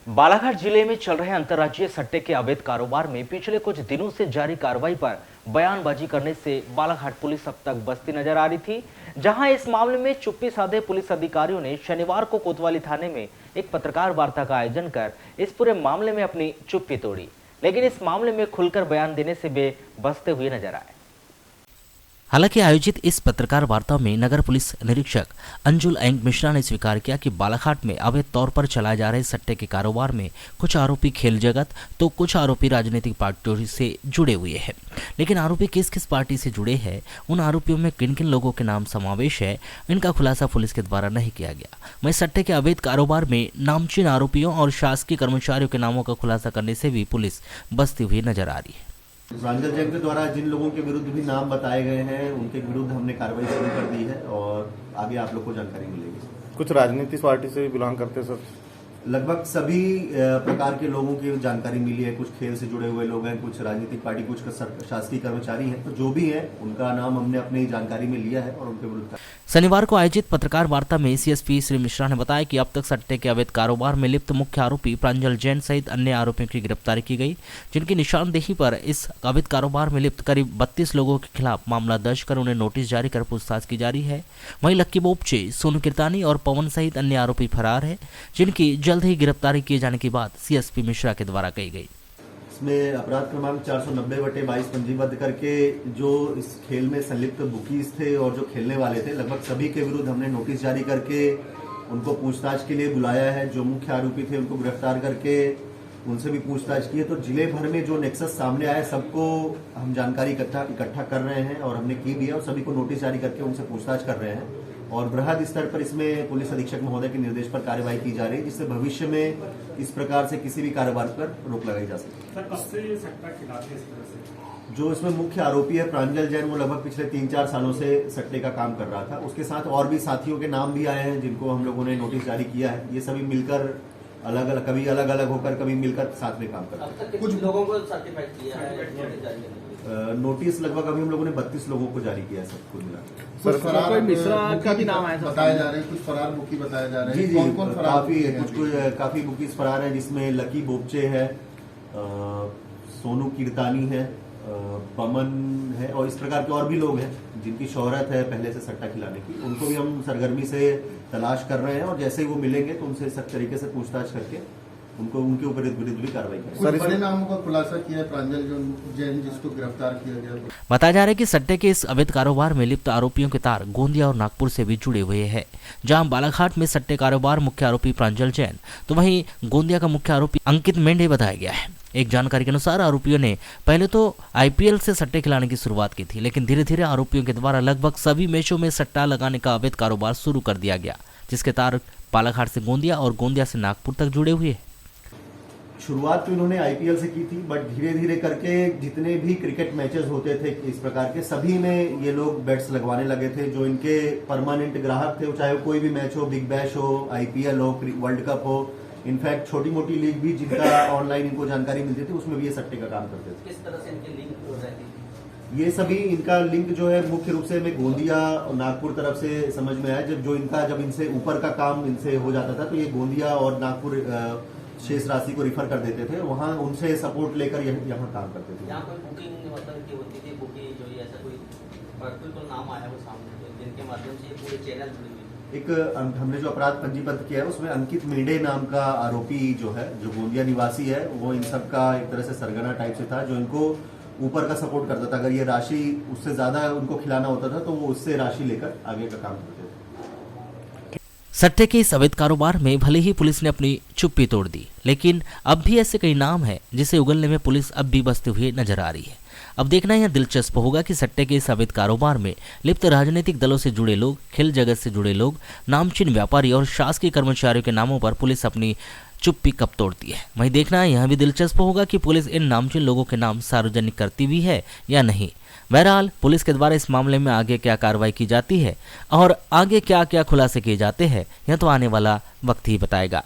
बालाघाट जिले में चल रहे अंतर्राज्यीय सट्टे के अवैध कारोबार में पिछले कुछ दिनों से जारी कार्रवाई पर बयानबाजी करने से बालाघाट पुलिस अब तक बसती नजर आ रही थी। जहां इस मामले में चुप्पी साधे पुलिस अधिकारियों ने शनिवार को कोतवाली थाने में एक पत्रकार वार्ता का आयोजन कर इस पूरे मामले में अपनी चुप्पी तोड़ी, लेकिन इस मामले में खुलकर बयान देने से वे बसते हुए नजर आए। हालांकि आयोजित इस पत्रकार वार्ता में नगर पुलिस निरीक्षक अंजुल एंग मिश्रा ने स्वीकार किया कि बालाघाट में अवैध तौर पर चलाए जा रहे सट्टे के कारोबार में कुछ आरोपी खेल जगत तो कुछ आरोपी राजनीतिक पार्टियों से जुड़े हुए हैं। लेकिन आरोपी किस किस पार्टी से जुड़े हैं, उन आरोपियों में किन किन लोगों के नाम समावेश है, इनका खुलासा पुलिस के द्वारा नहीं किया गया। वहीं सट्टे के अवैध कारोबार में नामचीन आरोपियों और शासकीय कर्मचारियों के नामों का खुलासा करने से भी पुलिस बसती हुई नजर आ रही है। प्रांजल जैन के द्वारा जिन लोगों के विरुद्ध भी नाम बताए गए हैं उनके विरुद्ध हमने कार्रवाई शुरू कर दी है और आगे आप लोग को जानकारी मिलेगी। कुछ राजनीतिक पार्टी से भी बिलोंग करते सर? लगभग सभी प्रकार के लोगों की जानकारी मिली है। कुछ खेल से जुड़े हुए लोग हैं, कुछ राजनीतिक पार्टी, कुछ शासकीय कर्मचारी हैं। तो जो भी है उनका नाम हमने अपनी जानकारी में लिया है और उनके विरुद्ध। शनिवार को आयोजित पत्रकार वार्ता में सीएसपी श्री मिश्रा ने बताया कि अब तक सट्टे के अवैध कारोबार में लिप्त मुख्य आरोपी प्रांजल जैन सहित अन्य आरोपियों की गिरफ्तारी की गई, जिनकी निशानदेही पर इस अवैध कारोबार में लिप्त करीब 32 लोगों के खिलाफ मामला दर्ज कर उन्हें नोटिस जारी कर पूछताछ की जा रही है। वहीं लक्की बोपचे, सोनू किरतानी और पवन सहित अन्य आरोपी फरार है, जिनकी जल्द ही गिरफ्तारी किए जाने की बात सीएसपी मिश्रा के द्वारा कही गई। इसमें अपराध क्रमांक 490/22 पंजीबद्ध करके जो इस खेल में संलिप्त बुकीज थे और जो खेलने वाले थे, लगभग सभी के विरुद्ध हमने नोटिस जारी करके उनको पूछताछ के लिए बुलाया है। जो मुख्य आरोपी थे उनको गिरफ्तार करके उनसे भी पूछताछ की है। तो जिले भर में जो नेक्सस सामने आया सबको हम जानकारी इकट्ठा कर रहे हैं और हमने की भी है और सभी को नोटिस जारी करके उनसे पूछताछ कर रहे हैं और बृहद स्तर पर इसमें पुलिस अधीक्षक महोदय के निर्देश पर कार्रवाई की जा रही है, जिससे भविष्य में इस प्रकार से किसी भी कारोबार पर रोक लगाई जा सके। जो इसमें मुख्य आरोपी है प्रांजल जैन, वो लगभग पिछले 3-4 सालों से सट्टे का काम कर रहा था। उसके साथ और भी साथियों के नाम भी आए हैं जिनको हम लोगों ने नोटिस जारी किया है। ये सभी मिलकर कभी अलग अलग होकर कभी मिलकर साथ में काम कर रहे हैं। कुछ लोगों को सर्टिफाइड किया है नोटिस लगभग अभी हम लोगों ने 32 लोगों को जारी किया है, सबको मिला। सर कोई मिश्रा का भी नाम आया बताए जा रहे हैं, कुछ फरार बुकी बताए जा रहे हैं। जी कौन कौन फरार? काफी बुकीज फरार है, जिसमें लकी बोपचे है, सोनू किरतानी है, पमन है और इस प्रकार के और भी लोग हैं जिनकी शोहरत है पहले से सट्टा खिलाने की। उनको भी हम सरगर्मी से तलाश कर रहे हैं और जैसे ही वो मिलेंगे तो उनसे सख्त तरीके से पूछताछ करके उनके ऊपर विरुद्ध भी कार्रवाई करेंगे। बड़े नामों का खुलासा किया है प्रांजल जैन जिसको गिरफ्तार किया गया। बताया जा रहा है कि सट्टे के इस अवैध कारोबार में लिप्त आरोपियों के तार गोंदिया और नागपुर से भी जुड़े हुए हैं। जहां बालाघाट में सट्टे कारोबार मुख्य आरोपी प्रांजल जैन तो वहीं गोंदिया का मुख्य आरोपी अंकित मेंढे बताया गया है। एक जानकारी के अनुसार आरोपियों ने पहले तो आईपीएल से सट्टे खिलाने की शुरुआत की थी, लेकिन धीरे धीरे आरोपियों के द्वारा लगभग सभी मैचों में सट्टा लगाने का अवैध कारोबार शुरू कर दिया गया, जिसके तार बालाघाट से गोंदिया और गोंदिया से नागपुर तक जुड़े हुए हैं। शुरुआत तो इन्होंने आईपीएल से की थी, बट धीरे धीरे करके जितने भी क्रिकेट मैचेस होते थे इस प्रकार के सभी में ये लोग बेट्स लगवाने लगे थे। जो इनके परमानेंट ग्राहक थे, चाहे कोई भी मैच हो, बिग बैश हो, आईपीएल हो, वर्ल्ड कप हो, इनफैक्ट छोटी मोटी लीग भी जिनका ऑनलाइन इनको जानकारी मिलती थी उसमें भी ये सट्टे का काम करते थे। किस तरह से इनकी लिंक हो रहती थी? ये सभी इनका लिंक जो है मुख्य रूप से हमें गोंदिया और नागपुर तरफ से समझ में आया। जब इनसे ऊपर का काम इनसे हो जाता था तो ये गोंदिया और नागपुर शेष राशि को रिफर कर देते थे, वहाँ उनसे सपोर्ट लेकर यहाँ काम करते थे। यहाँ कोई बुकिंग मतलब की होती थी, बुकिंग जो ऐसा कोई पर्टिकुलर नाम आया वो सामने जिनके माध्यम से ये पूरे चैनल जुड़ी हुई। एक हमने जो अपराध पंजीबद्ध किया है उसमें अंकित मेंढे नाम का आरोपी जो है, जो गोंदिया निवासी है, वो इन सब का एक तरह से सरगना टाइप से था, जो इनको ऊपर का सपोर्ट करता था। अगर ये राशि उससे ज्यादा उनको खिलाना होता था तो वो उससे राशि लेकर आगे का काम करते थे। सट्टे के इस अवैध कारोबार में भले ही पुलिस ने अपनी चुप्पी तोड़ दी, लेकिन अब भी ऐसे कई नाम हैं जिसे उगलने में पुलिस अब भी बसते हुए नजर आ रही है। अब देखना यह दिलचस्प होगा कि सट्टे के इस अवैध कारोबार में लिप्त राजनीतिक दलों से जुड़े लोग, खेल जगत से जुड़े लोग, नामचीन व्यापारी और शासकीय कर्मचारियों के नामों पर पुलिस अपनी चुप्पी कब तोड़ती है। वहीं देखना यह भी दिलचस्प होगा कि पुलिस इन नामचीन लोगों के नाम सार्वजनिक करती भी है या नहीं। बहरहाल पुलिस के द्वारा इस मामले में आगे क्या कार्रवाई की जाती है और आगे क्या क्या खुलासे किए जाते हैं, यह तो आने वाला वक्त ही बताएगा।